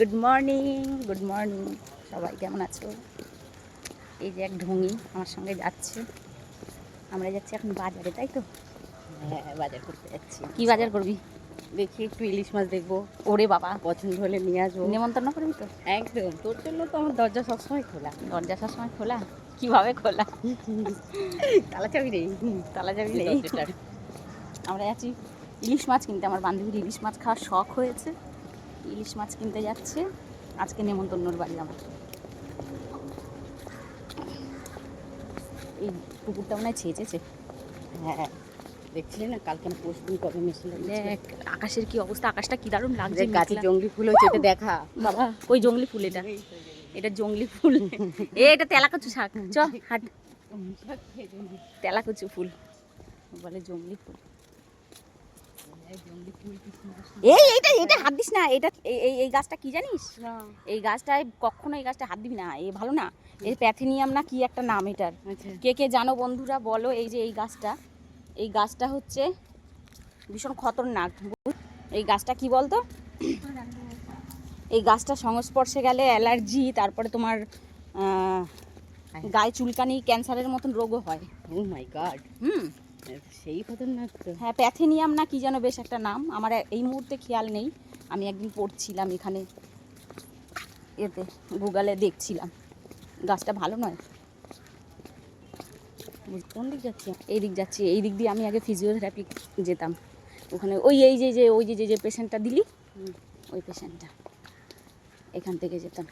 Good morning সবাই কেমন আছো? এই যে এক ঢঙি আমার সঙ্গে যাচ্ছে, আমরা যাচ্ছি এখন বাজারে, তাই তো? হ্যাঁ, বাজার করতে যাচ্ছি। কি বাজার করবি? দেখি একটু ইলিশ মাছ দেখবো, ওরে বাবা, পছন্দ হলে নিয়ে আসবো। নেমন্তন্ন করবি তো? একদম, তোর জন্য তো আমার দরজা সবসময় খোলা। দরজা সবসময় খোলা? কিভাবে খোলা? তালা চাবি নেই, তালা যাবি নেই? দরজাটার। আমরা যাচ্ছি ইলিশ মাছ কিনতে, আমার বান্ধবীর ইলিশ মাছ খাওয়ার শখ হয়েছে, ইলিশ মাছ কিনতে যাচ্ছে। আজকে নেমন্তন্নর বাড়ি আমার। এই পুকুরটা মনে হয় ছেঁচেছে। হ্যাঁ, দেখছিলি না কালকে না পরশুদিন কবে মেশিন দেখ আকাশের কি অবস্থা, আকাশটা কি দারুণ লাগছে। গাছে জঙ্গলি ফুল হয়েছে, এটা দেখা বাবা, ওই জঙ্গলি ফুল, এটা জঙ্গলি ফুল। এটা তেলাকচু শাক, চ হাট। তেলাকচু ফুল বলে জঙ্গলি ফুল। এইটা হাত দিস না, এটা এই গাছটা কি জানিস? এই গাছটায় কখনো এই গাছটা হাত দিবি না, এই ভালো না। এই প্যাথেনিয়াম না কি একটা নাম এটার, কে কে জানো বন্ধুরা বলো। এই যে এই গাছটা হচ্ছে ভীষণ খতরনাক। এই গাছটা কি বলতো, এই গাছটা সংস্পর্শে গেলে অ্যালার্জি, তারপরে তোমার গায়ে চুলকানি, ক্যান্সারের মতন রোগও হয়। ও মাই গড, সেই খতরনাক তো। হ্যাঁ, প্যাথেনিয়াম না কি যেন বেশ একটা নাম, আমার এই মুহূর্তে খেয়াল নেই। আমি একদিন পড়ছিলাম এখানে, এতে গুগলে দেখছিলাম। গাছটা ভালো নয়। কোন দিক যাচ্ছি? এই দিক দিয়ে আমি আগে ফিজিওথেরাপি যেতাম। ওখানে ওই যে পেশেন্টটা দিলি, ওই পেশেন্টটা, এখান থেকে যেতাম।